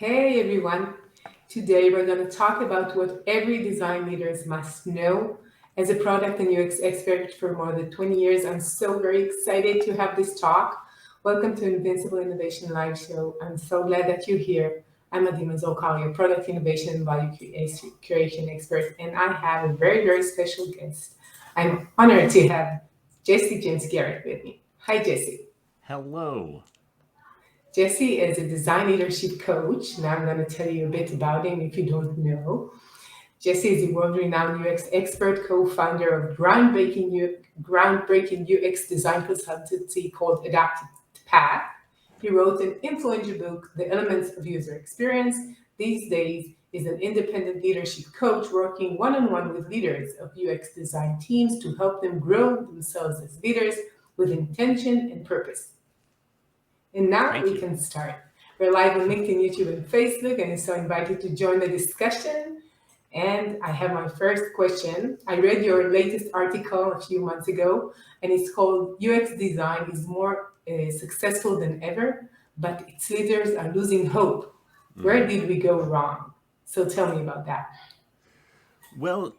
Hey everyone. Today we're going to talk about what every design leaders must know. As a product and UX expert for more than 20 years, I'm so very excited to have this talk. Welcome to Invincible Innovation Live Show. I'm so glad that you're here. I'm Mazor, Kario, product innovation and value creation expert, and I have a very, very special guest. I'm honored to have Jesse James Garrett with me. Hi, Jesse. Hello. Jesse is a design leadership coach. Now I'm going to tell you a bit about him if you don't know. Jesse is a world-renowned UX expert, co-founder of groundbreaking UX design consultancy called Adaptive Path. He wrote an influential book, The Elements of User Experience. These days, is an independent leadership coach working one-on-one with leaders of UX design teams to help them grow themselves as leaders with intention and purpose. And now Thank we you. can start. We're live on LinkedIn, YouTube, and Facebook, and so I invite you to join the discussion. And I have my first question. I read your latest article a few months ago, and it's called UX Design is More Successful Than Ever, but its leaders are losing hope. Where hmm did we go wrong? So tell me about that. Well,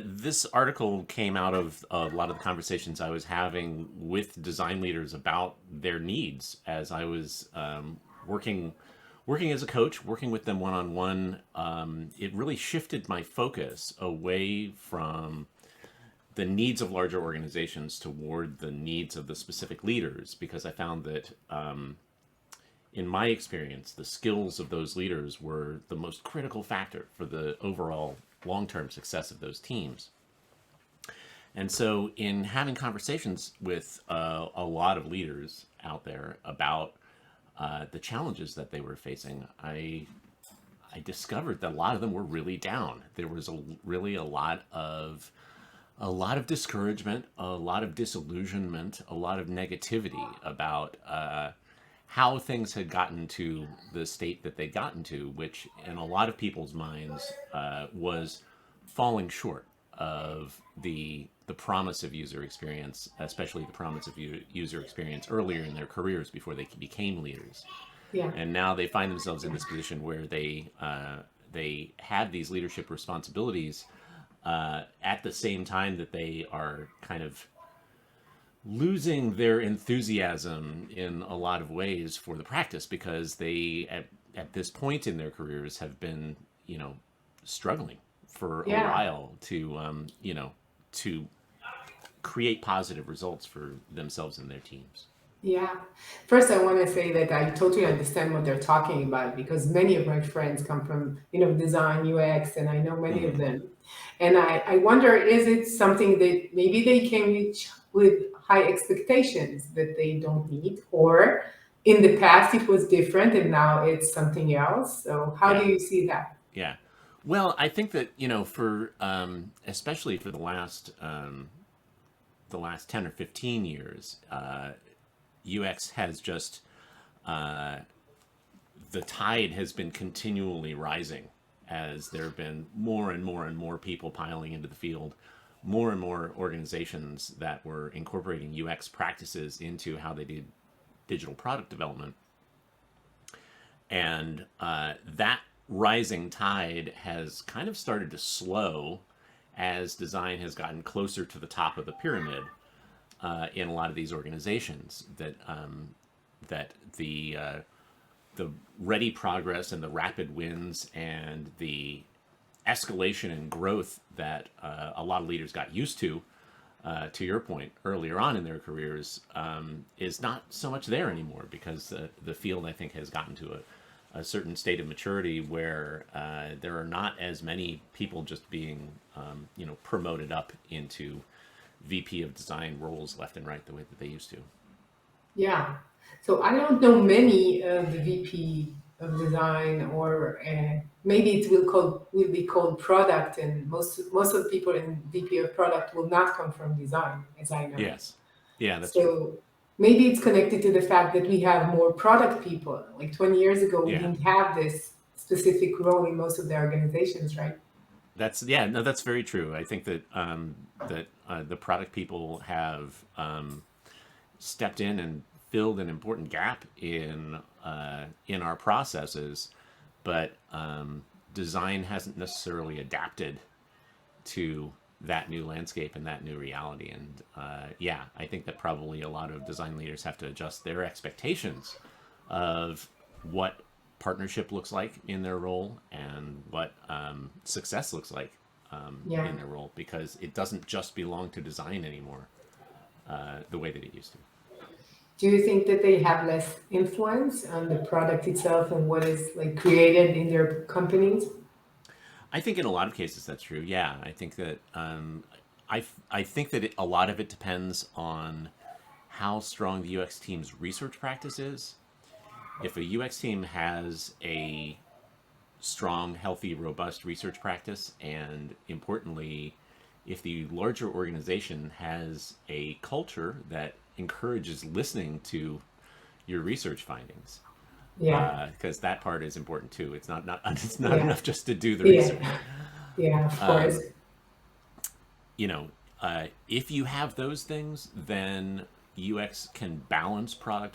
this article came out of a lot of the conversations I was having with design leaders about their needs as I was working as a coach, working with them one on one. It really shifted my focus away from the needs of larger organizations toward the needs of the specific leaders because I found that in my experience, the skills of those leaders were the most critical factor for the overall long term success of those teams. And so, in having conversations with a lot of leaders out there about the challenges that they were facing, I discovered that a lot of them were really down. There was really a lot of discouragement, a lot of disillusionment, a lot of negativity about how things had gotten to the state that they'd gotten to, which in a lot of people's minds was falling short of the promise of user experience, especially the promise of user experience earlier in their careers before they became leaders. Yeah. And now they find themselves in this position where they have these leadership responsibilities at the same time that they are kind of losing their enthusiasm in a lot of ways for the practice because they at this point in their careers have been struggling for a Yeah. while to to create positive results for themselves and their teams. Yeah. First, I want to say that I totally understand what they're talking about because many of my friends come from, design, UX, and I know many of hmm them. And I wonder, is it something that maybe they came with high expectations that they don't meet, or in the past it was different and now it's something else? So, how Yeah, do you see that? yeah. Well, I think that for especially for the last 10 or 15 years, UX has just the tide has been continually rising as there have been more and more and more people piling into the field, more and more organizations that were incorporating UX practices into how they did digital product development. And that rising tide has kind of started to slow as design has gotten closer to the top of the pyramid in a lot of these organizations. That the ready progress and the rapid wins and the escalation and growth that a lot of leaders got used to your point earlier on in their careers, is not so much there anymore because the field, I think, has gotten to a certain state of maturity where there are not as many people just being, promoted up into VP of design roles left and right the way that they used to. Yeah. So I don't know many of the VP of design, or maybe will be called product, and most of the people in VP of product will not come from design, as I know. Yes. Yeah, that's true. So maybe it's connected to the fact that we have more product people. Like 20 years ago, we Yeah. didn't have this specific role in most of the organizations, right? Yeah, no, that's very true. I think that the product people have stepped in and filled an important gap in our processes, but design hasn't necessarily adapted to that new landscape and that new reality. And yeah, I think that probably a lot of design leaders have to adjust their expectations of what partnership looks like in their role and what success looks like Yeah. in their role, because it doesn't just belong to design anymore the way that it used to. Do you think that they have less influence on the product itself and what is like created in their companies? I think in a lot of cases that's true. Yeah, I think that I think that a lot of it depends on how strong the UX team's research practice is. If a UX team has a strong, healthy, robust research practice, and importantly, if the larger organization has a culture that encourages listening to your research findings, Yeah. because that part is important too. It's not it's not Yeah. enough just to do the research. Yeah. Yeah, of course. Um, you know, if you have those things, then UX can balance product